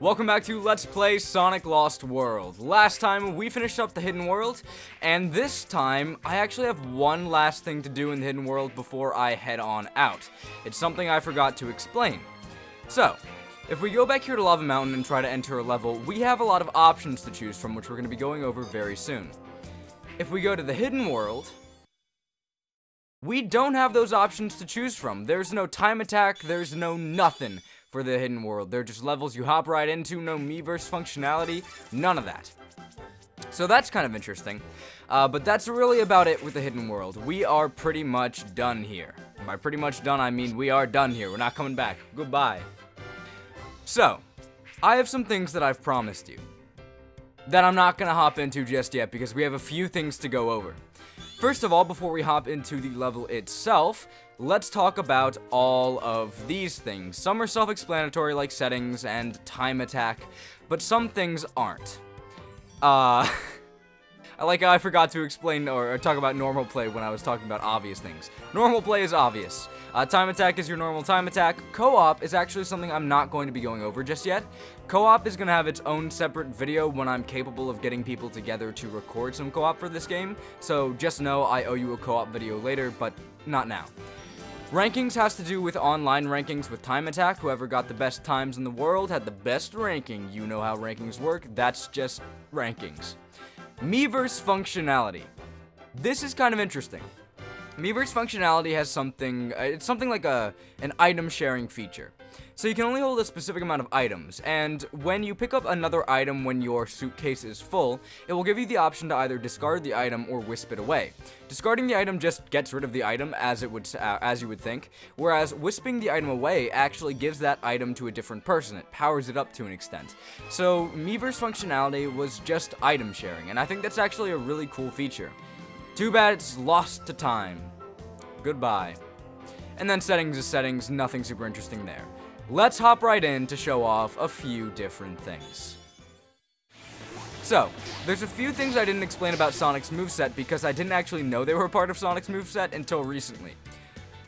Welcome back to Let's Play Sonic Lost World. Last time we finished up the Hidden World, and this time I actually have one last thing to do in the Hidden World before I head on out. It's something I forgot to explain. So, if we go back here to Lava Mountain and try to enter a level, we have a lot of options to choose from, which we're going to be going over very soon. If we go to the Hidden World, we don't have those options to choose from. There's no time attack, there's no nothing for the Hidden World. They're just levels you hop right into, no Miiverse functionality, none of that. So that's kind of interesting. But that's really about it with the Hidden World. We are pretty much done here. And by pretty much done, I mean we are done here. We're not coming back. Goodbye. So, I have some things that I've promised you that I'm not going to hop into just yet because we have a few things to go over. First of all, before we hop into the level itself, let's talk about all of these things. Some are self-explanatory like settings and time attack, but some things aren't. I forgot to explain or talk about normal play when I was talking about obvious things. Normal play is obvious. Time attack is your normal time attack. Co-op is actually something I'm not going to be going over just yet. Co-op is going to have its own separate video when I'm capable of getting people together to record some co-op for this game. So just know I owe you a co-op video later, but not now. Rankings has to do with online rankings with time attack. Whoever got the best times in the world had the best ranking. You know how rankings work. That's just rankings. Miiverse functionality. This is kind of interesting. Miiverse functionality has something, it's something like an item sharing feature. So you can only hold a specific amount of items, and when you pick up another item when your suitcase is full, it will give you the option to either discard the item or wisp it away. Discarding the item just gets rid of the item as you would think, whereas wisping the item away actually gives that item to a different person. It powers it up to an extent. So Miiverse functionality was just item sharing, and I think that's actually a really cool feature. Too bad it's lost to time. Goodbye. And then settings is settings, nothing super interesting there. Let's hop right in to show off a few different things. So, there's a few things I didn't explain about Sonic's moveset because I didn't actually know they were part of Sonic's moveset until recently.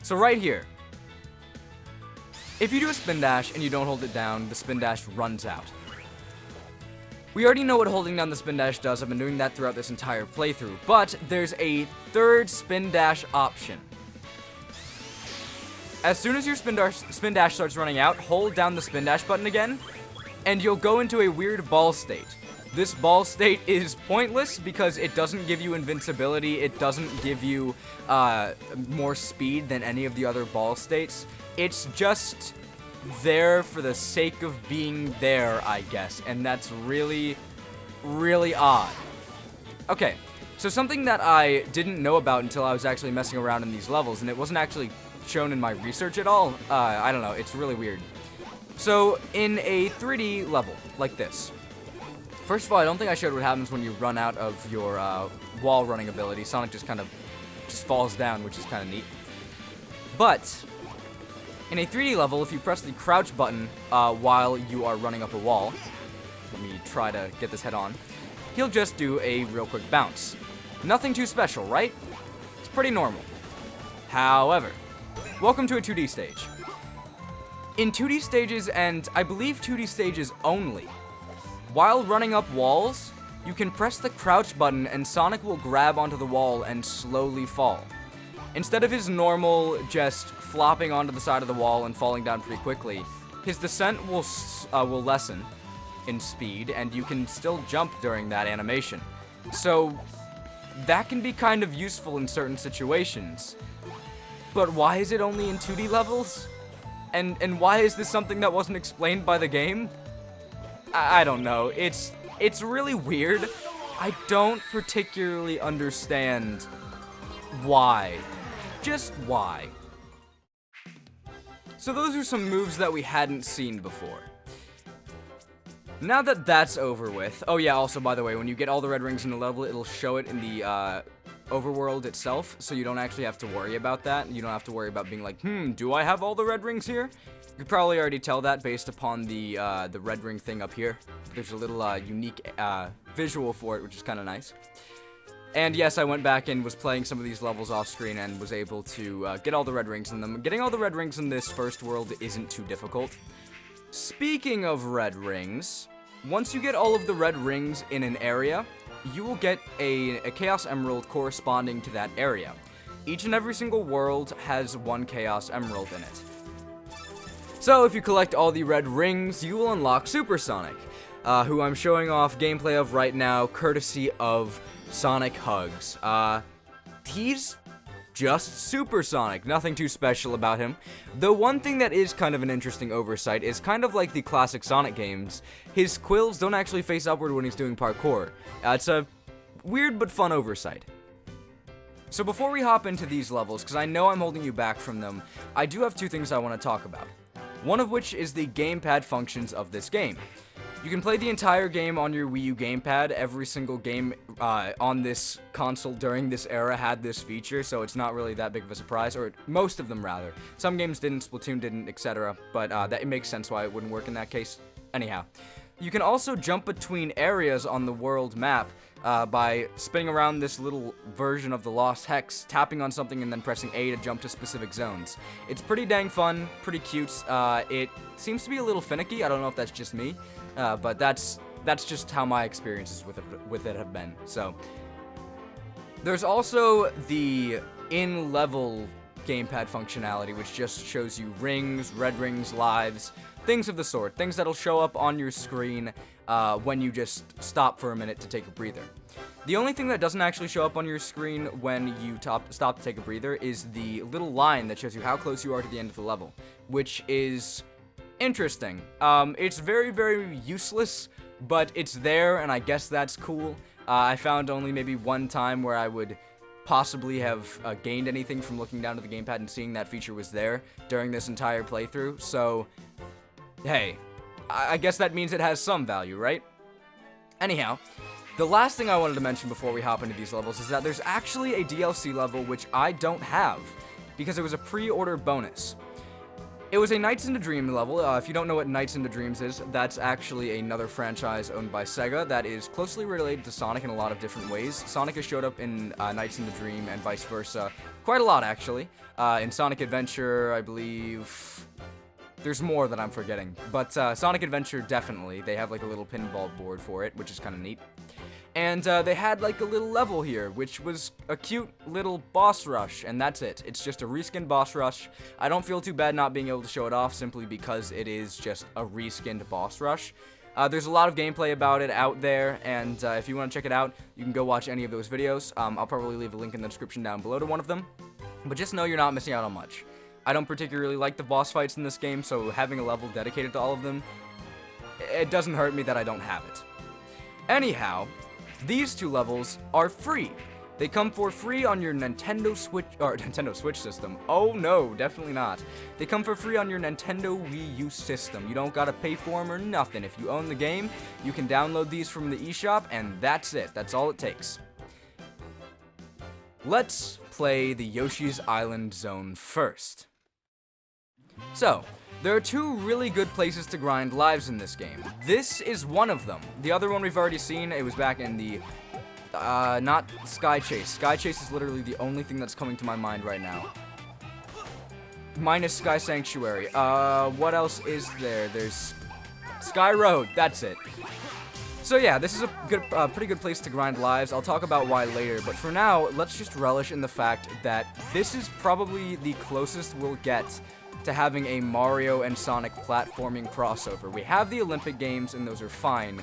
So right here, if you do a spin dash and you don't hold it down, the spin dash runs out. We already know what holding down the spin dash does. I've been doing that throughout this entire playthrough, but there's a third spin dash option. As soon as your spin dash starts running out, hold down the spin dash button again, and you'll go into a weird ball state. This ball state is pointless because it doesn't give you invincibility, it doesn't give you more speed than any of the other ball states. It's just there for the sake of being there, I guess, and that's really, really odd. Okay, so something that I didn't know about until I was actually messing around in these levels, and it wasn't actually shown in my research at all. I don't know, it's really weird. So, in a 3D level, like this. First of all, I don't think I showed what happens when you run out of your wall running ability. Sonic just kind of falls down, which is kind of neat. But, in a 3D level, if you press the crouch button while you are running up a wall, let me try to get this head on, he'll just do a real quick bounce. Nothing too special, right? It's pretty normal. However, welcome to a 2D stage. In 2D stages, and I believe 2D stages only, while running up walls, you can press the crouch button and Sonic will grab onto the wall and slowly fall. Instead of his normal just flopping onto the side of the wall and falling down pretty quickly, his descent will lessen in speed, and you can still jump during that animation. So that can be kind of useful in certain situations. But why is it only in 2D levels? And why is this something that wasn't explained by the game? I don't know. It's really weird. I don't particularly understand why. Just why. So those are some moves that we hadn't seen before. Now that that's over with... Oh yeah, also by the way, when you get all the red rings in the level, it'll show it in the overworld itself, so you don't actually have to worry about that. You don't have to worry about being like, do I have all the red rings here? You could probably already tell that based upon the red ring thing up here. There's a little unique visual for it, which is kind of nice. And yes, I went back and was playing some of these levels off screen and was able to get all the red rings in them. Getting all the red rings in this first world isn't too difficult. Speaking of red rings, once you get all of the red rings in an area, you will get a Chaos Emerald corresponding to that area. Each and every single world has one Chaos Emerald in it. So if you collect all the red rings, you will unlock Super Sonic, who I'm showing off gameplay of right now, courtesy of Sonic Hugs. He's just Super Sonic, nothing too special about him. The one thing that is kind of an interesting oversight is kind of like the classic Sonic games, his quills don't actually face upward when he's doing parkour. It's a weird but fun oversight. So before we hop into these levels, because I know I'm holding you back from them, I do have two things I want to talk about. One of which is the gamepad functions of this game. You can play the entire game on your Wii U gamepad. Every single game on this console during this era had this feature, so it's not really that big of a surprise, or most of them rather. Some games didn't, Splatoon didn't, etc., but that it makes sense why it wouldn't work in that case. Anyhow, you can also jump between areas on the world map by spinning around this little version of the Lost Hex, tapping on something and then pressing A to jump to specific zones. It's pretty dang fun, pretty cute. It seems to be a little finicky. I don't know if that's just me, but that's just how my experiences with it have been. So there's also the in-level gamepad functionality, which just shows you rings, red rings, lives, things of the sort, things that'll show up on your screen when you just stop for a minute to take a breather. The only thing that doesn't actually show up on your screen when you stop to take a breather is the little line that shows you how close you are to the end of the level, which is interesting. It's very, very useless, but it's there, and I guess that's cool. I found only maybe one time where I would possibly have gained anything from looking down to the gamepad and seeing that feature was there during this entire playthrough, so hey, I guess that means it has some value, right? Anyhow, the last thing I wanted to mention before we hop into these levels is that there's actually a DLC level which I don't have, because it was a pre-order bonus. It was a Nights into Dream level. If you don't know what Nights into Dreams is, that's actually another franchise owned by Sega that is closely related to Sonic in a lot of different ways. Sonic has showed up in Nights into Dream and vice versa quite a lot, actually. In Sonic Adventure, I believe there's more that I'm forgetting, but Sonic Adventure, definitely. They have like a little pinball board for it, which is kind of neat. And they had like a little level here, which was a cute little boss rush, and that's it. It's just a reskinned boss rush. I don't feel too bad not being able to show it off, simply because it is just a reskinned boss rush. There's a lot of gameplay about it out there, and if you want to check it out, you can go watch any of those videos. I'll probably leave a link in the description down below to one of them, but just know you're not missing out on much. I don't particularly like the boss fights in this game, so having a level dedicated to all of them, it doesn't hurt me that I don't have it. Anyhow, these two levels are free. They come for free on your Nintendo Switch system. Oh no, definitely not. They come for free on your Nintendo Wii U system. You don't gotta pay for them or nothing. If you own the game, you can download these from the eShop, and that's it. That's all it takes. Let's play the Yoshi's Island Zone first. So, there are two really good places to grind lives in this game. This is one of them. The other one we've already seen. It was back in the, not Sky Chase. Sky Chase is literally the only thing that's coming to my mind right now. Minus Sky Sanctuary. What else is there? There's Sky Road. That's it. So yeah, this is a pretty good place to grind lives. I'll talk about why later, but for now, let's just relish in the fact that this is probably the closest we'll get to having a Mario and Sonic platforming crossover. We have the Olympic Games, and those are fine,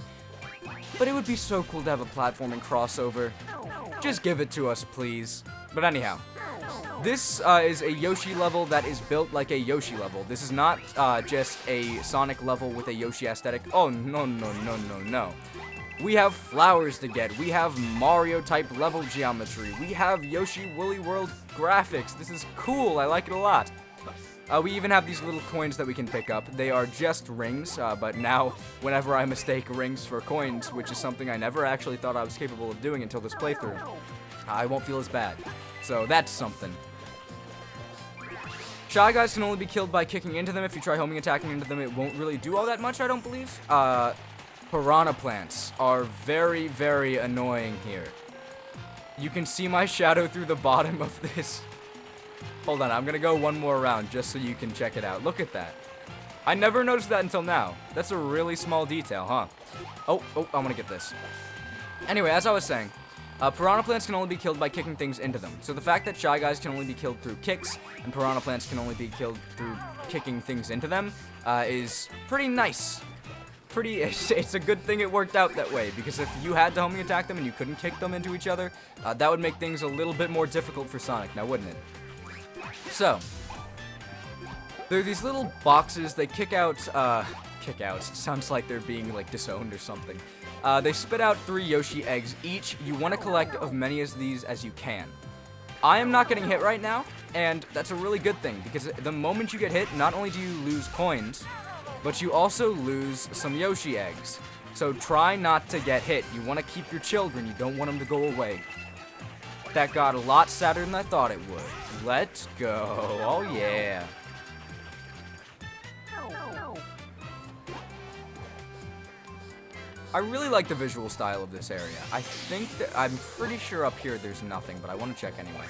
but it would be so cool to have a platforming crossover. Just give it to us, please. But anyhow, this is a Yoshi level that is built like a Yoshi level. This is not just a Sonic level with a Yoshi aesthetic. Oh, no, no, no, no, no. We have flowers to get. We have Mario-type level geometry. We have Yoshi Woolly World graphics. This is cool. I like it a lot. We even have these little coins that we can pick up. They are just rings, but now, whenever I mistake rings for coins, which is something I never actually thought I was capable of doing until this playthrough, I won't feel as bad. So that's something. Shy Guys can only be killed by kicking into them. If you try homing attacking into them, it won't really do all that much, I don't believe. Piranha Plants are very, very annoying here. You can see my shadow through the bottom of this. Hold on, I'm gonna go one more round just so you can check it out. Look at that. I never noticed that until now. That's a really small detail, huh? Oh, I want to get this. Anyway, as I was saying, piranha plants can only be killed by kicking things into them. So the fact that Shy Guys can only be killed through kicks, and piranha plants can only be killed through kicking things into them, is pretty nice. It's a good thing it worked out that way, because if you had to homing attack them and you couldn't kick them into each other, that would make things a little bit more difficult for Sonic, now wouldn't it? So, there are these little boxes, they kick out, sounds like they're being, like, disowned or something. They spit out 3 Yoshi eggs each. You want to collect as many of these as you can. I am not getting hit right now, and that's a really good thing, because the moment you get hit, not only do you lose coins, but you also lose some Yoshi eggs. So try not to get hit. You want to keep your children, you don't want them to go away. That got a lot sadder than I thought it would. Let's go. Oh yeah. I really like the visual style of this area. I'm pretty sure up here there's nothing, but I want to check anyway.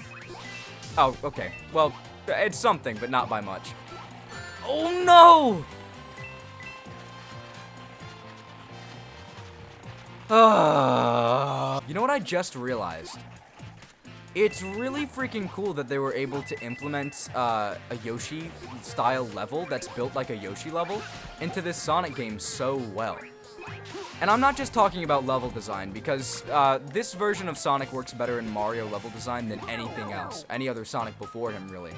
Oh, okay. Well, it's something, but not by much. Oh no! You know what I just realized? It's really freaking cool that they were able to implement a Yoshi-style level that's built like a Yoshi level into this Sonic game so well. And I'm not just talking about level design, because this version of Sonic works better in Mario level design than anything else, any other Sonic before him, really.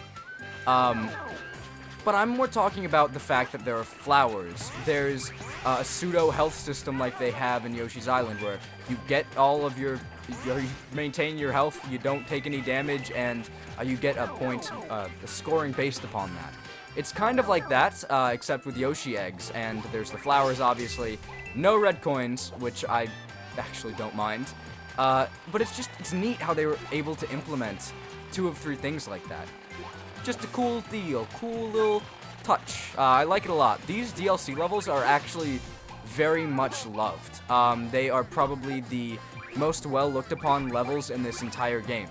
But I'm more talking about the fact that there are flowers. There's a pseudo health system like they have in Yoshi's Island, where you get all of you maintain your health, you don't take any damage, and you get a point, a scoring based upon that. It's kind of like that, except with Yoshi eggs, and there's the flowers, obviously. No red coins, which I actually don't mind. But it's neat how they were able to implement 2 of 3 things like that. Just a cool deal, cool little touch. I like it a lot. These DLC levels are actually very much loved. They are probably the most well looked upon levels in this entire game.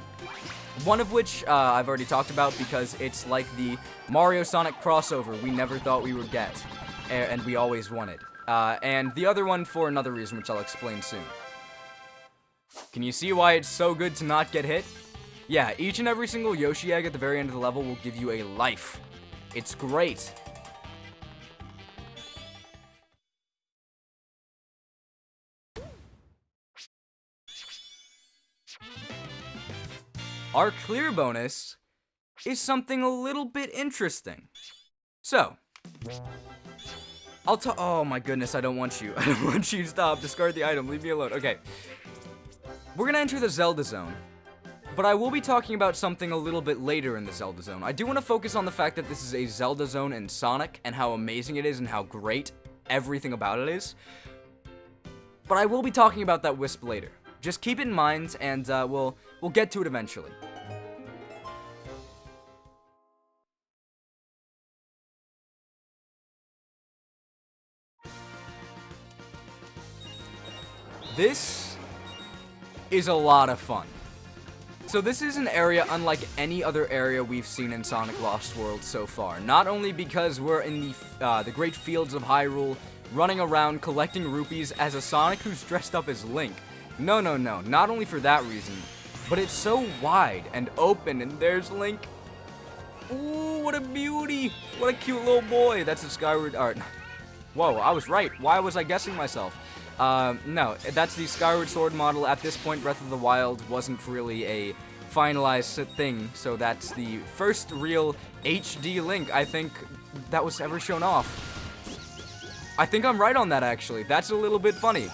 One of which I've already talked about, because it's like the Mario Sonic crossover we never thought we would get, and we always wanted. And the other one for another reason, which I'll explain soon. Can you see why it's so good to not get hit? Yeah, each and every single Yoshi egg at the very end of the level will give you a life. It's great. Our clear bonus is something a little bit interesting. So, oh my goodness, I don't want you. I don't want you to stop. Discard the item. Leave me alone. Okay. We're gonna enter the Zelda Zone. But I will be talking about something a little bit later in the Zelda Zone. I do want to focus on the fact that this is a Zelda Zone in Sonic, and how amazing it is, and how great everything about it is. But I will be talking about that Wisp later. Just keep it in mind, and we'll get to it eventually. This is a lot of fun. So this is an area unlike any other area we've seen in Sonic Lost World so far. Not only because we're in the great fields of Hyrule, running around collecting rupees as a Sonic who's dressed up as Link. No, not only for that reason, but it's so wide and open, and there's Link. Ooh, what a beauty! What a cute little boy! That's a Skyward Art. Whoa, I was right. Why was I guessing myself? No, that's the Skyward Sword model. At this point, Breath of the Wild wasn't really a finalized thing, so that's the first real HD Link, I think, that was ever shown off. I think I'm right on that, actually. That's a little bit funny.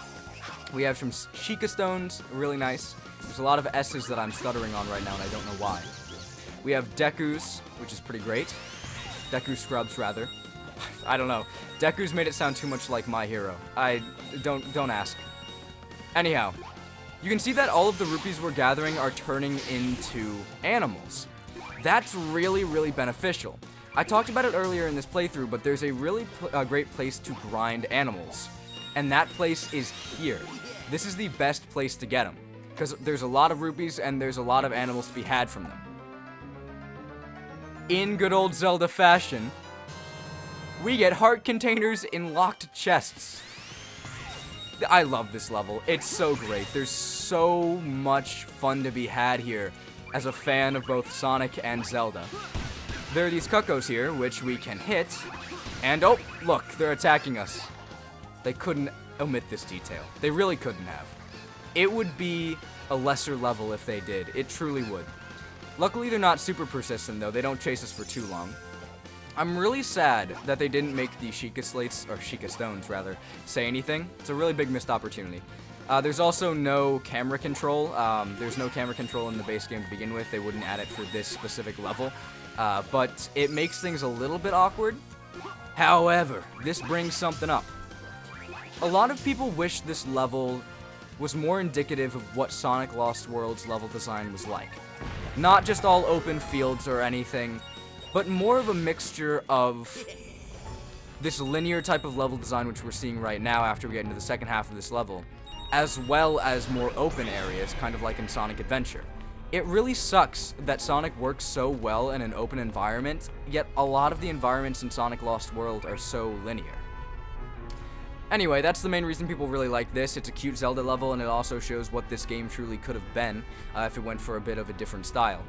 We have some Sheikah Stones, really nice. There's a lot of S's that I'm stuttering on right now, and I don't know why. We have Deku's, which is pretty great. Deku Scrubs, rather. I don't know. Deku's made it sound too much like My Hero. Don't ask. Anyhow, you can see that all of the rupees we're gathering are turning into animals. That's really, really beneficial. I talked about it earlier in this playthrough, but there's a really great place to grind animals. And that place is here. This is the best place to get them, because there's a lot of rupees and there's a lot of animals to be had from them. In good old Zelda fashion, we get heart containers in locked chests. I love this level. It's so great. There's so much fun to be had here as a fan of both Sonic and Zelda. There are these Cuccos here, which we can hit, and oh, look, they're attacking us. They couldn't omit this detail. They really couldn't have. It would be a lesser level if they did. It truly would. Luckily, they're not super persistent, though. They don't chase us for too long. I'm really sad that they didn't make the Sheikah Slates, or Sheikah Stones, rather, say anything. It's a really big missed opportunity. There's also no camera control. There's no camera control in the base game to begin with. They wouldn't add it for this specific level. But it makes things a little bit awkward. However, this brings something up. A lot of people wish this level was more indicative of what Sonic Lost World's level design was like. Not just all open fields or anything, but more of a mixture of this linear type of level design which we're seeing right now after we get into the second half of this level, as well as more open areas, kind of like in Sonic Adventure. It really sucks that Sonic works so well in an open environment, yet a lot of the environments in Sonic Lost World are so linear. Anyway, that's the main reason people really like this. It's a cute Zelda level, and it also shows what this game truly could have been if it went for a bit of a different style.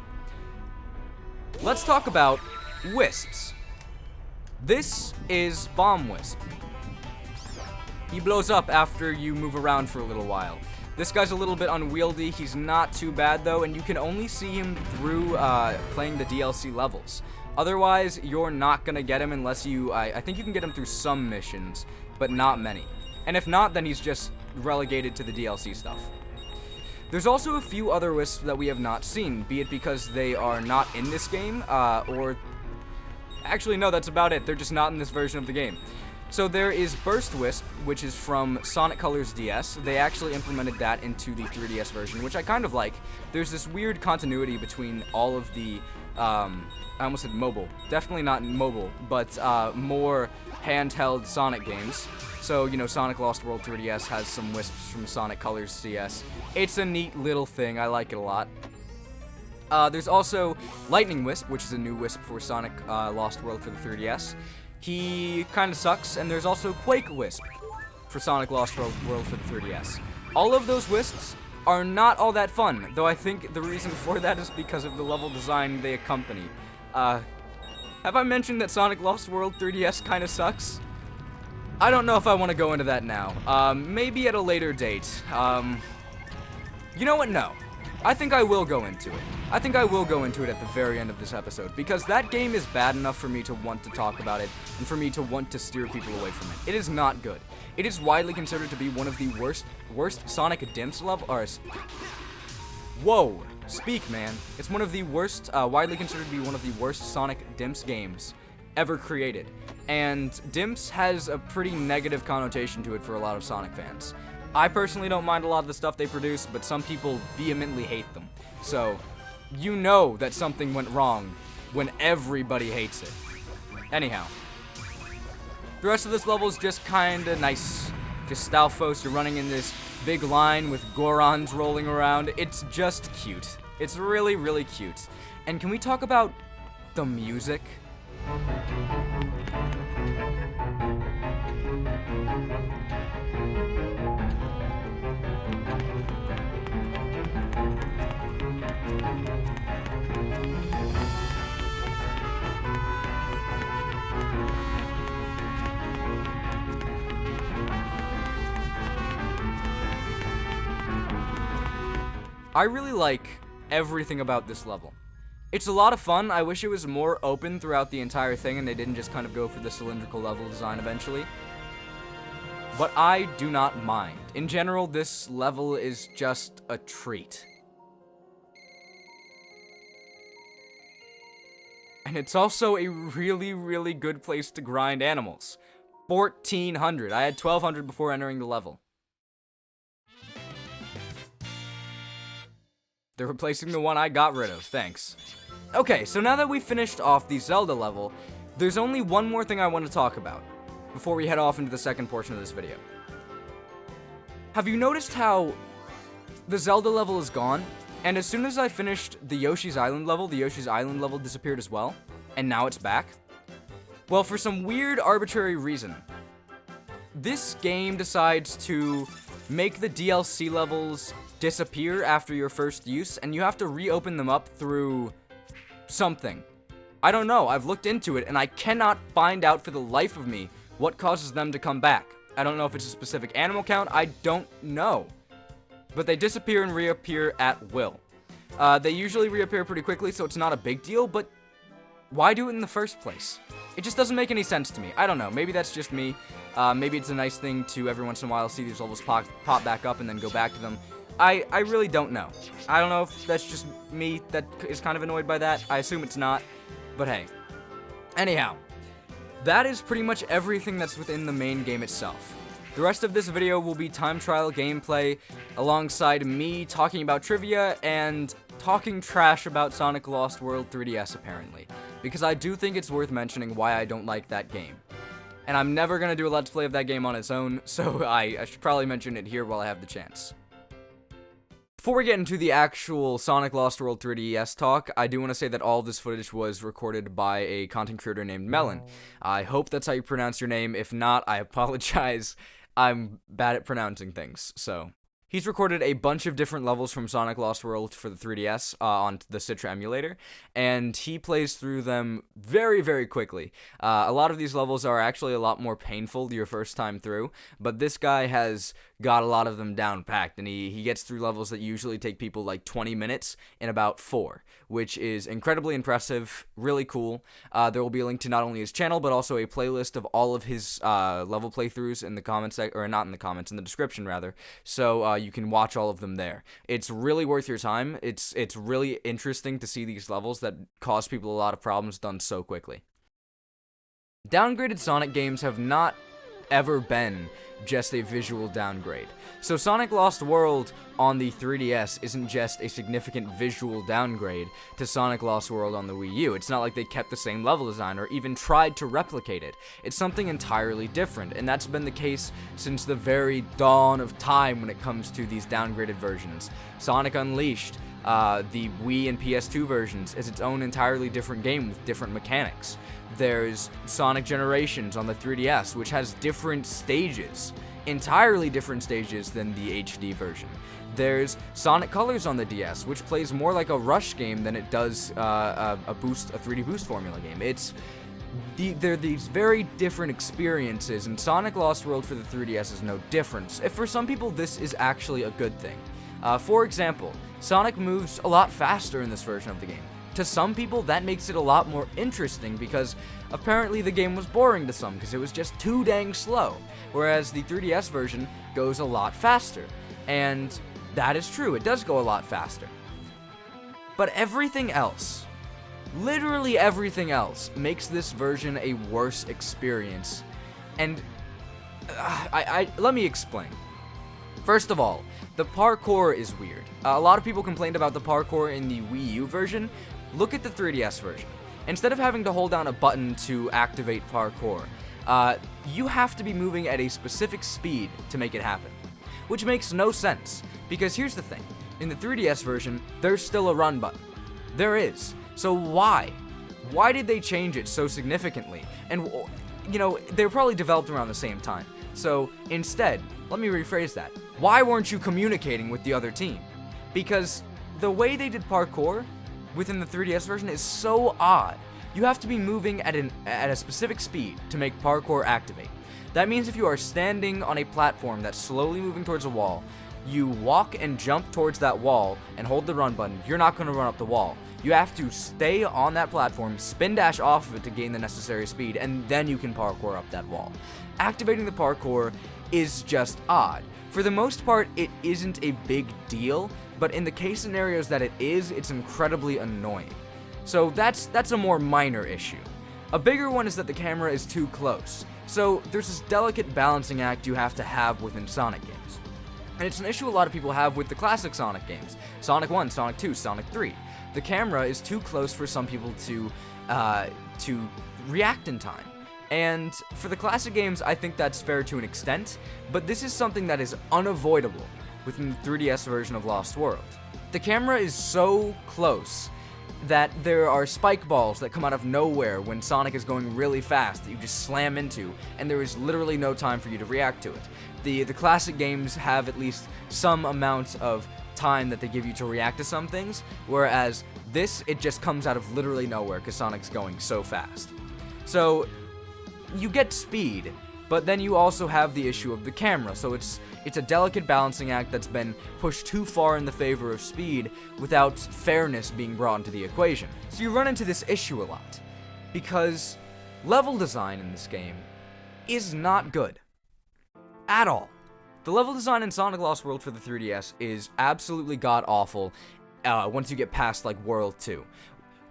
Let's talk about Wisps. This is Bomb Wisp. He blows up after you move around for a little while. This guy's a little bit unwieldy. He's not too bad, though, and you can only see him through playing the DLC levels. Otherwise, you're not going to get him unless you... I think you can get him through some missions, but not many. And if not, then he's just relegated to the DLC stuff. There's also a few other Wisps that we have not seen, be it because they are not in this game, or... Actually, no, that's about it. They're just not in this version of the game. So there is Burst Wisp, which is from Sonic Colors DS. They actually implemented that into the 3DS version, which I kind of like. There's this weird continuity between all of the, I almost said mobile. Definitely not mobile, but more handheld Sonic games. So, you know, Sonic Lost World 3DS has some Wisps from Sonic Colors DS. It's a neat little thing. I like it a lot. There's also Lightning Wisp, which is a new Wisp for Sonic Lost World for the 3DS. He kind of sucks, and there's also Quake Wisp for Sonic Lost World for the 3DS. All of those Wisps are not all that fun, though I think the reason for that is because of the level design they accompany. Have I mentioned that Sonic Lost World 3DS kind of sucks? I don't know if I want to go into that now. Maybe at a later date. You know what? No. I think I will go into it. I think I will go into it at the very end of this episode, because that game is bad enough for me to want to talk about it, and for me to want to steer people away from it. It is not good. It is widely considered to be one of the worst Sonic dimps level, whoa, speak, man. It's one of the worst, widely considered to be one of the worst Sonic dimps games ever created. And dimps has a pretty negative connotation to it for a lot of Sonic fans. I personally don't mind a lot of the stuff they produce, but some people vehemently hate them. So, you know that something went wrong when everybody hates it. Anyhow, the rest of this level is just kinda nice. Just Stalfos, you're running in this big line with Gorons rolling around. It's just cute. It's really, really cute. And can we talk about the music? I really like everything about this level. It's a lot of fun. I wish it was more open throughout the entire thing and they didn't just kind of go for the cylindrical level design eventually. But I do not mind. In general, this level is just a treat. And it's also a really, really good place to grind animals. 1,400. I had 1,200 before entering the level. They're replacing the one I got rid of, thanks. Okay, so now that we've finished off the Zelda level, there's only one more thing I want to talk about before we head off into the second portion of this video. Have you noticed how the Zelda level is gone, and as soon as I finished the Yoshi's Island level disappeared as well, and now it's back? Well, for some weird arbitrary reason, this game decides to make the DLC levels disappear after your first use, and you have to reopen them up through something. I don't know, I've looked into it, and I cannot find out for the life of me what causes them to come back. I don't know if it's a specific animal count, I don't know. But they disappear and reappear at will. They usually reappear pretty quickly, so it's not a big deal, but why do it in the first place? It just doesn't make any sense to me. I don't know, maybe that's just me. Maybe it's a nice thing to every once in a while see these levels pop back up and then go back to them. I really don't know. I don't know if that's just me that is kind of annoyed by that. I assume it's not, but hey. Anyhow, that is pretty much everything that's within the main game itself. The rest of this video will be time trial gameplay alongside me talking about trivia and talking trash about Sonic Lost World 3DS apparently, because I do think it's worth mentioning why I don't like that game. And I'm never going to do a Let's Play of that game on its own, so I should probably mention it here while I have the chance. Before we get into the actual Sonic Lost World 3DS talk, I do want to say that all of this footage was recorded by a content creator named Melon. I hope that's how you pronounce your name. If not, I apologize. I'm bad at pronouncing things, so. He's recorded a bunch of different levels from Sonic Lost World for the 3DS on the Citra emulator, and he plays through them very, very quickly. A lot of these levels are actually a lot more painful your first time through, but this guy has got a lot of them down packed, and he gets through levels that usually take people like 20 minutes in about 4, which is incredibly impressive, really cool. There will be a link to not only his channel, but also a playlist of all of his level playthroughs in the comments, or not in the comments, in the description rather, so you can watch all of them there. It's really worth your time. It's really interesting to see these levels that cause people a lot of problems done so quickly. Downgraded Sonic games have not ever been just a visual downgrade. So Sonic Lost World on the 3DS isn't just a significant visual downgrade to Sonic Lost World on the Wii U. It's not like they kept the same level design or even tried to replicate it. It's something entirely different, and that's been the case since the very dawn of time when it comes to these downgraded versions. Sonic Unleashed, the Wii and PS2 versions, is its own entirely different game with different mechanics. There's Sonic Generations on the 3DS, which has different stages, entirely different stages than the HD version. There's Sonic Colors on the DS, which plays more like a Rush game than it does a 3D Boost formula game. They're these very different experiences, and Sonic Lost World for the 3DS is no different. For some people, this is actually a good thing. For example, Sonic moves a lot faster in this version of the game. To some people, that makes it a lot more interesting because apparently the game was boring to some because it was just too dang slow, whereas the 3DS version goes a lot faster. And that is true, it does go a lot faster. But everything else, literally everything else, makes this version a worse experience. And let me explain. First of all, the parkour is weird. A lot of people complained about the parkour in the Wii U version. Look at the 3DS version. Instead of having to hold down a button to activate parkour, you have to be moving at a specific speed to make it happen. Which makes no sense, because here's the thing. In the 3DS version, there's still a run button. There is. So why? Why did they change it so significantly? And, you know, they were probably developed around the same time. So instead, let me rephrase that. Why weren't you communicating with the other team? Because the way they did parkour within the 3DS version is so odd. You have to be moving at a specific speed to make parkour activate. That means if you are standing on a platform that's slowly moving towards a wall, you walk and jump towards that wall and hold the run button, you're not going to run up the wall. You have to stay on that platform, spin dash off of it to gain the necessary speed, and then you can parkour up that wall. Activating the parkour is just odd. For the most part, it isn't a big deal, but in the case scenarios that it is, it's incredibly annoying. So that's a more minor issue. A bigger one is that the camera is too close. So there's this delicate balancing act you have to have within Sonic games. And it's an issue a lot of people have with the classic Sonic games. Sonic 1, Sonic 2, Sonic 3. The camera is too close for some people to react in time. And for the classic games, I think that's fair to an extent, but this is something that is unavoidable within the 3DS version of Lost World. The camera is so close that there are spike balls that come out of nowhere when Sonic is going really fast that you just slam into, and there is literally no time for you to react to it. The classic games have at least some amount of time that they give you to react to some things, whereas this, it just comes out of literally nowhere because Sonic's going so fast. So you get speed, but then you also have the issue of the camera, so it's a delicate balancing act that's been pushed too far in the favor of speed without fairness being brought into the equation. So you run into this issue a lot, because level design in this game is not good. At all. The level design in Sonic Lost World for the 3DS is absolutely god-awful once you get past, like, World 2.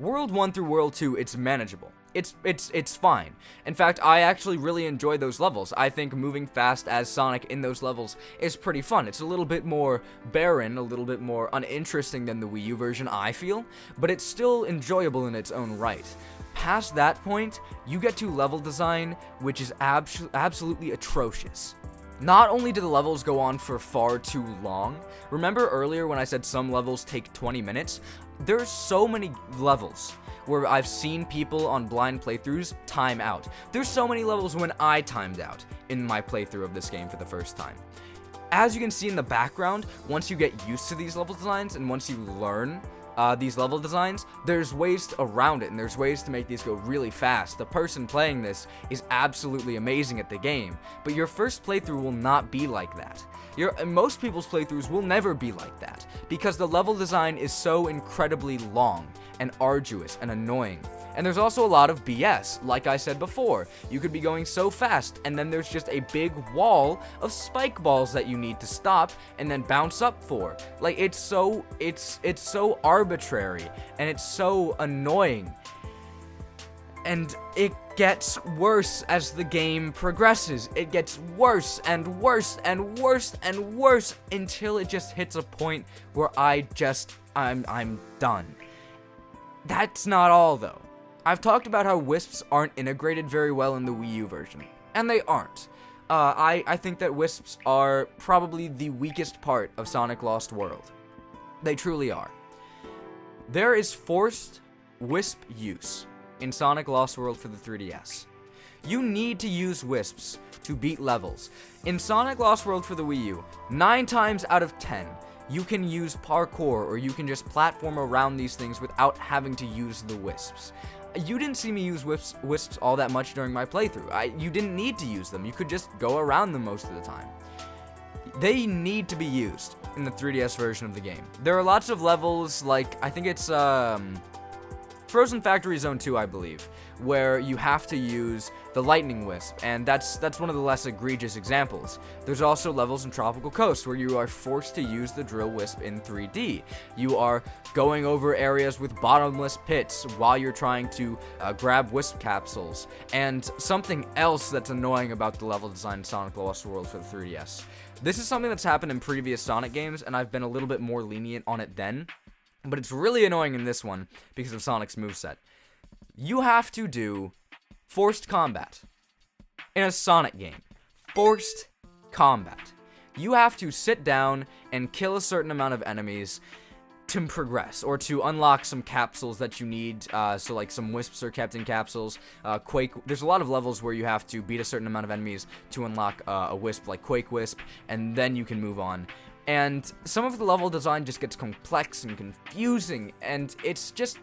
World 1 through World 2, it's manageable. It's fine. In fact, I actually really enjoy those levels. I think moving fast as Sonic in those levels is pretty fun. It's a little bit more barren, a little bit more uninteresting than the Wii U version, I feel, but it's still enjoyable in its own right. Past that point, you get to level design, which is absolutely atrocious. Not only do the levels go on for far too long, remember earlier when I said some levels take 20 minutes? There's so many levels where I've seen people on blind playthroughs time out. There's so many levels when I timed out in my playthrough of this game for the first time. As you can see in the background, once you get used to these level designs and once you learn these level designs, there's ways around it, and there's ways to make these go really fast. The person playing this is absolutely amazing at the game, but your first playthrough will not be like that. Most people's playthroughs will never be like that, because the level design is so incredibly long and arduous and annoying. And there's also a lot of BS, like I said before. You could be going so fast, and then there's just a big wall of spike balls that you need to stop and then bounce up for. Like, it's so arbitrary, and it's so annoying. And it gets worse as the game progresses. It gets worse and worse and worse and worse until it just hits a point where I'm done. That's not all, though. I've talked about how wisps aren't integrated very well in the Wii U version, and they aren't. I think that wisps are probably the weakest part of Sonic Lost World. They truly are. There is forced wisp use in Sonic Lost World for the 3DS. You need to use wisps to beat levels. In Sonic Lost World for the Wii U, 9 times out of 10, you can use parkour, or you can just platform around these things without having to use the wisps. You didn't see me use wisps all that much during my playthrough. You didn't need to use them. You could just go around them most of the time. They need to be used in the 3DS version of the game. There are lots of levels, like, I think it's, Frozen Factory Zone 2, I believe, where you have to use the Lightning Wisp, and that's one of the less egregious examples. There's also levels in Tropical Coast where you are forced to use the Drill Wisp in 3D. You are going over areas with bottomless pits while you're trying to grab Wisp capsules. And something else that's annoying about the level design in Sonic Lost World for the 3DS. This is something that's happened in previous Sonic games, and I've been a little bit more lenient on it then. But it's really annoying in this one because of Sonic's moveset. You have to do forced combat in a Sonic game. Forced combat. You have to sit down and kill a certain amount of enemies to progress, or to unlock some capsules that you need. So like some wisps are kept in capsules. Quake. There's a lot of levels where you have to beat a certain amount of enemies to unlock a wisp, like Quake Wisp, and then you can move on. And some of the level design just gets complex and confusing, and it's just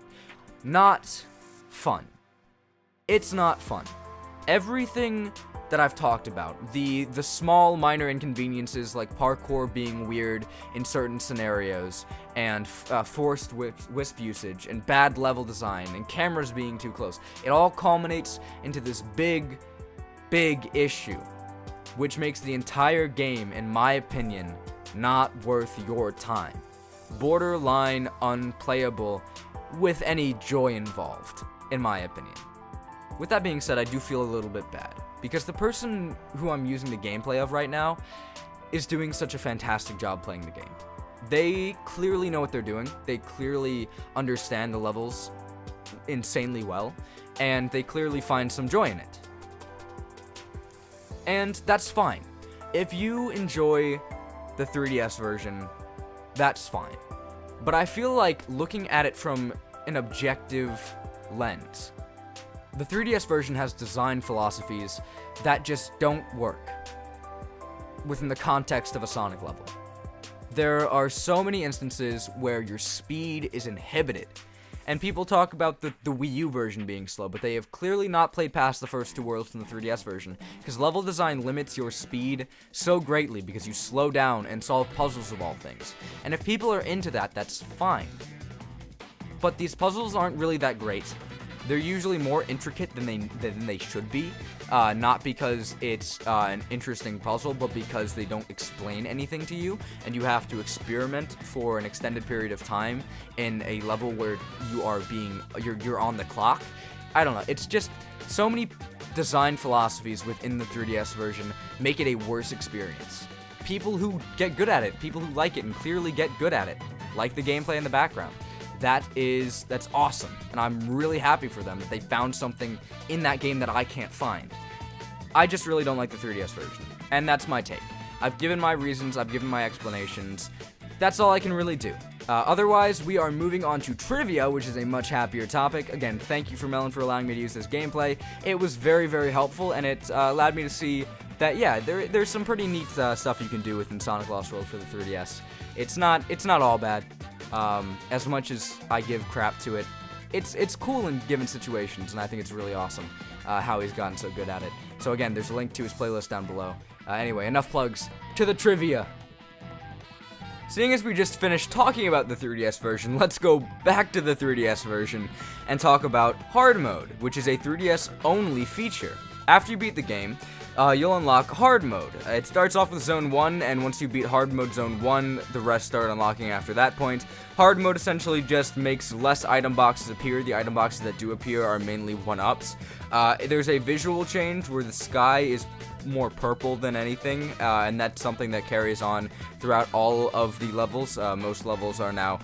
not fun. It's not fun. Everything that I've talked about, the small minor inconveniences like parkour being weird in certain scenarios, and forced wisp usage, and bad level design, and cameras being too close, it all culminates into this big issue, which makes the entire game, in my opinion, not worth your time. Borderline unplayable with any joy involved, in my opinion. With that being said, I do feel a little bit bad, because the person who I'm using the gameplay of right now is doing such a fantastic job playing the game. They clearly know what they're doing, they clearly understand the levels insanely well, and they clearly find some joy in it. And that's fine. If you enjoy the 3DS version, that's fine. But I feel like looking at it from an objective lens. The 3DS version has design philosophies that just don't work within the context of a Sonic level. There are so many instances where your speed is inhibited, and people talk about the Wii U version being slow, but they have clearly not played past the first two worlds in the 3DS version, because level design limits your speed so greatly because you slow down and solve puzzles of all things. And if people are into that, that's fine. But these puzzles aren't really that great. They're usually more intricate than they should be, not because it's an interesting puzzle, but because they don't explain anything to you, and you have to experiment for an extended period of time in a level where you're on the clock. I don't know. It's just so many design philosophies within the 3DS version make it a worse experience. People who get good at it, people who like it and clearly get good at it, like the gameplay in the background. That's awesome, and I'm really happy for them that they found something in that game that I can't find. I just really don't like the 3DS version, and that's my take. I've given my reasons, I've given my explanations. That's all I can really do. Otherwise, we are moving on to trivia, which is a much happier topic. Again, thank you for Melon for allowing me to use this gameplay. It was very, very helpful, and it allowed me to see that, yeah, there's some pretty neat stuff you can do within Sonic Lost World for the 3DS. It's not all bad. As much as I give crap to it, it's cool in given situations, and I think it's really awesome how he's gotten so good at it. So again, there's a link to his playlist down below. Anyway, enough plugs. To the trivia. Seeing as we just finished talking about the 3DS version, let's go back to the 3DS version and talk about Hard Mode, which is a 3DS only feature. After you beat the game, you'll unlock Hard Mode. It starts off with Zone 1, and once you beat Hard Mode Zone 1, the rest start unlocking after that point. Hard Mode essentially just makes less item boxes appear. The item boxes that do appear are mainly 1-ups. There's a visual change where the sky is more purple than anything, and that's something that carries on throughout all of the levels. Most levels are now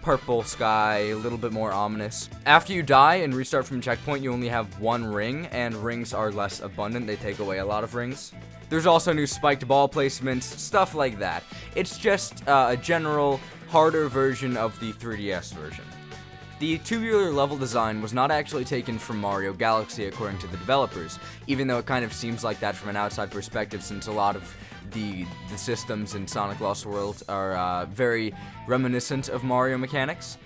purple sky, a little bit more ominous. After you die and restart from checkpoint, you only have one ring, and rings are less abundant. They take away a lot of rings. There's also new spiked ball placements, stuff like that. It's just a general, harder version of the 3DS version. The tubular level design was not actually taken from Mario Galaxy according to the developers, even though it kind of seems like that from an outside perspective, since a lot of the systems in Sonic Lost World are very reminiscent of Mario mechanics.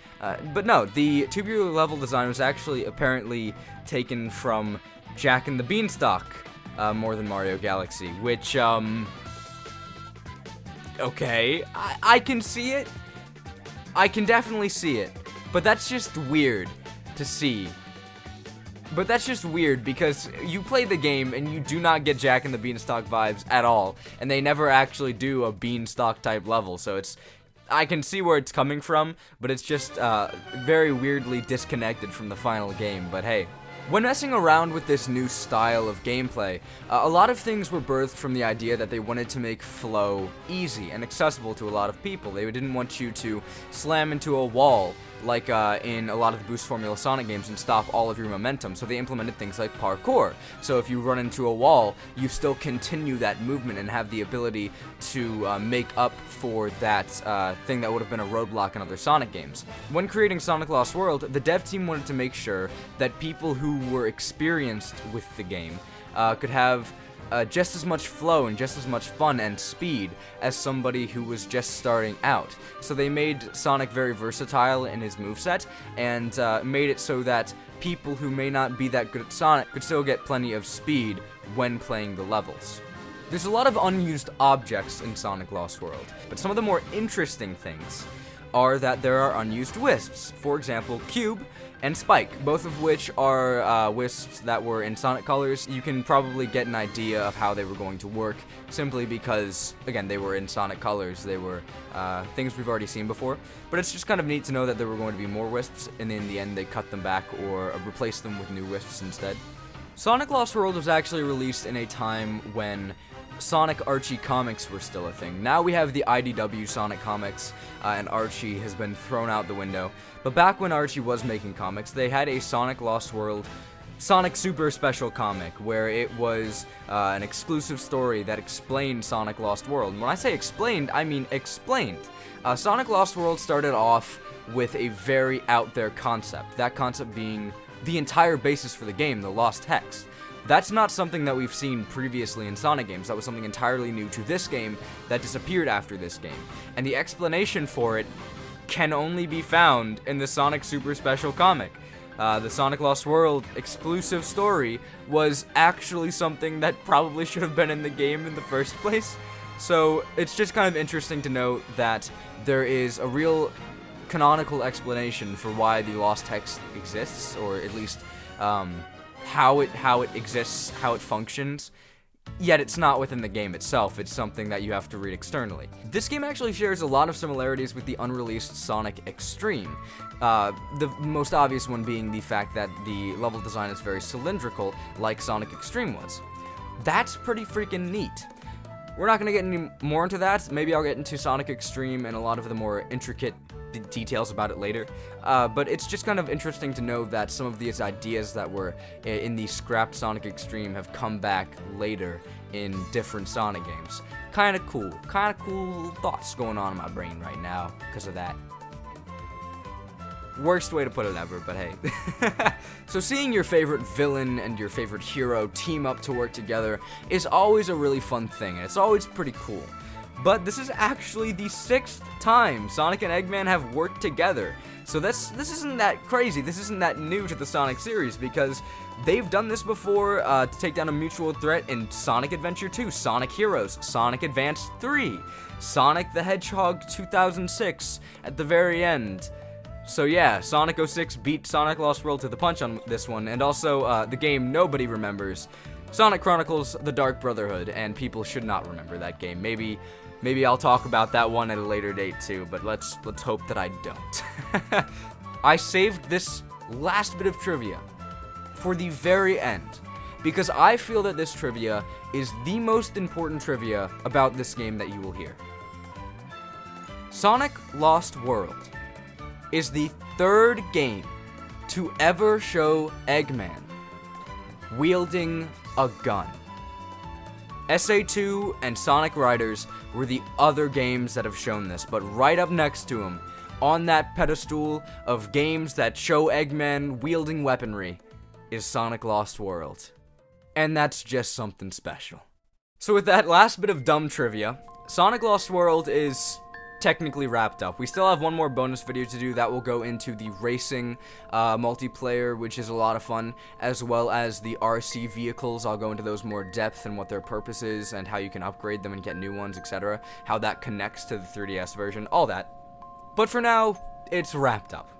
But no, the tubular level design was actually apparently taken from Jack and the Beanstalk more than Mario Galaxy, which, okay, I can see it. I can definitely see it. But that's just weird to see. But that's just weird because you play the game and you do not get Jack and the Beanstalk vibes at all. And they never actually do a Beanstalk type level. So I can see where it's coming from, but it's just very weirdly disconnected from the final game. But hey. When messing around with this new style of gameplay, a lot of things were birthed from the idea that they wanted to make flow easy and accessible to a lot of people. They didn't want you to slam into a wall like in a lot of the Boost Formula Sonic games and stop all of your momentum, so they implemented things like parkour. So if you run into a wall, you still continue that movement and have the ability to make up for that thing that would have been a roadblock in other Sonic games. When creating Sonic Lost World, the dev team wanted to make sure that people who were experienced with the game could have just as much flow and just as much fun and speed as somebody who was just starting out. So they made Sonic very versatile in his moveset, and made it so that people who may not be that good at Sonic could still get plenty of speed when playing the levels. There's a lot of unused objects in Sonic Lost World, but some of the more interesting things are that there are unused wisps. For example, Cube and Spike, both of which are wisps that were in Sonic colors. You can probably get an idea of how they were going to work simply because, again, they were in Sonic colors. They were things we've already seen before. But it's just kind of neat to know that there were going to be more wisps, and in the end they cut them back or replaced them with new wisps instead. Sonic Lost World was actually released in a time when Sonic Archie comics were still a thing. Now we have the IDW Sonic comics, and Archie has been thrown out the window. But back when Archie was making comics, they had a Sonic Lost World Sonic Super Special comic, where it was an exclusive story that explained Sonic Lost World. And when I say explained, I mean explained. Sonic Lost World started off with a very out there concept, that concept being the entire basis for the game, the Lost Text. That's not something that we've seen previously in Sonic games. That was something entirely new to this game that disappeared after this game. And the explanation for it can only be found in the Sonic Super Special comic. The Sonic Lost World exclusive story was actually something that probably should have been in the game in the first place. So it's just kind of interesting to note that there is a real canonical explanation for why the Lost Text exists, or at least how it exists, how it functions, yet it's not within the game itself. It's something that you have to read externally. This game actually shares a lot of similarities with the unreleased Sonic Extreme. The most obvious one being the fact that the level design is very cylindrical, like Sonic Extreme was. That's pretty freaking neat. We're not going to get any more into that. Maybe I'll get into Sonic Extreme and a lot of the more intricate details about it later, but it's just kind of interesting to know that some of these ideas that were in the scrapped Sonic Extreme have come back later in different Sonic games. Kind of cool thoughts going on in my brain right now because of that. Worst way to put it ever, but hey. So seeing your favorite villain and your favorite hero team up to work together is always a really fun thing, and it's always pretty cool. But this is actually the 6th time Sonic and Eggman have worked together. So this isn't that crazy. This isn't that new to the Sonic series, because they've done this before to take down a mutual threat in Sonic Adventure 2, Sonic Heroes, Sonic Advance 3, Sonic the Hedgehog 2006 at the very end. So yeah, Sonic 06 beat Sonic Lost World to the punch on this one, and also the game nobody remembers, Sonic Chronicles The Dark Brotherhood, and people should not remember that game. Maybe I'll talk about that one at a later date too, but let's hope that I don't. I saved this last bit of trivia for the very end, because I feel that this trivia is the most important trivia about this game that you will hear. Sonic Lost World is the 3rd game to ever show Eggman wielding a gun. SA2 and Sonic Riders were the other games that have shown this, but right up next to him, on that pedestal of games that show Eggman wielding weaponry, is Sonic Lost World. And that's just something special. So with that last bit of dumb trivia, Sonic Lost World is technically wrapped up. We still have one more bonus video to do that will go into the racing multiplayer, which is a lot of fun, as well as the RC vehicles. I'll go into those more depth and what their purpose is and how you can upgrade them and get new ones, etc. How that connects to the 3DS version, all that. But for now, it's wrapped up.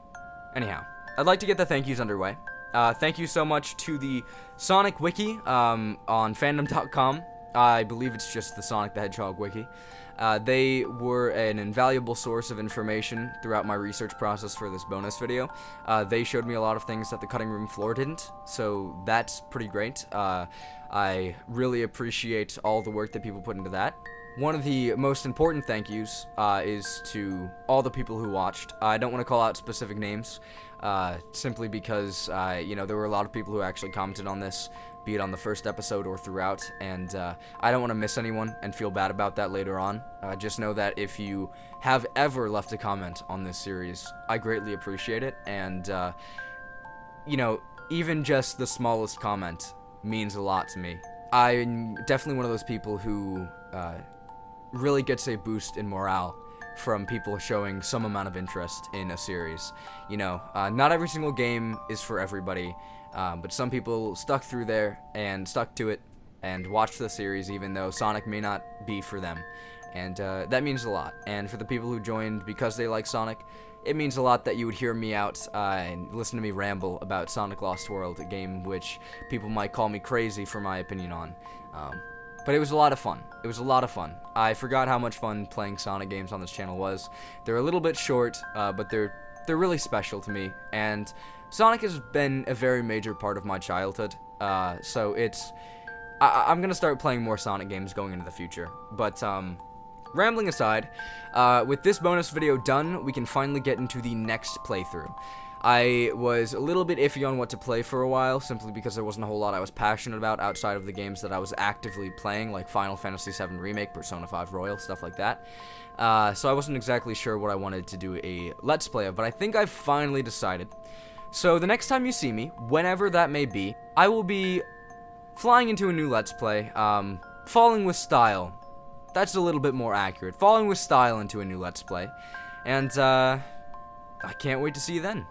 Anyhow, I'd like to get the thank yous underway. Thank you so much to the Sonic Wiki on fandom.com. I believe it's just the Sonic the Hedgehog wiki. They were an invaluable source of information throughout my research process for this bonus video. They showed me a lot of things that the cutting room floor didn't, so that's pretty great. I really appreciate all the work that people put into that. One of the most important thank yous is to all the people who watched. I don't want to call out specific names, simply because, there were a lot of people who actually commented on this, be it on the first episode or throughout, and I don't want to miss anyone and feel bad about that later on. Just know that if you have ever left a comment on this series, I greatly appreciate it, and, even just the smallest comment means a lot to me. I'm definitely one of those people who really gets a boost in morale from people showing some amount of interest in a series. Not every single game is for everybody, but some people stuck through there and stuck to it and watched the series even though Sonic may not be for them. And that means a lot. And for the people who joined because they like Sonic, it means a lot that you would hear me out and listen to me ramble about Sonic Lost World, a game which people might call me crazy for my opinion on. But it was a lot of fun. It was a lot of fun. I forgot how much fun playing Sonic games on this channel was. They're a little bit short, but they're really special to me. And Sonic has been a very major part of my childhood. So I'm gonna start playing more Sonic games going into the future. But rambling aside, with this bonus video done, we can finally get into the next playthrough. I was a little bit iffy on what to play for a while, simply because there wasn't a whole lot I was passionate about outside of the games that I was actively playing, like Final Fantasy VII Remake, Persona 5 Royal, stuff like that. So I wasn't exactly sure what I wanted to do a Let's Play of, but I think I've finally decided. So the next time you see me, whenever that may be, I will be flying into a new Let's Play, falling with style. That's a little bit more accurate. Falling with style into a new Let's Play. And, I can't wait to see you then.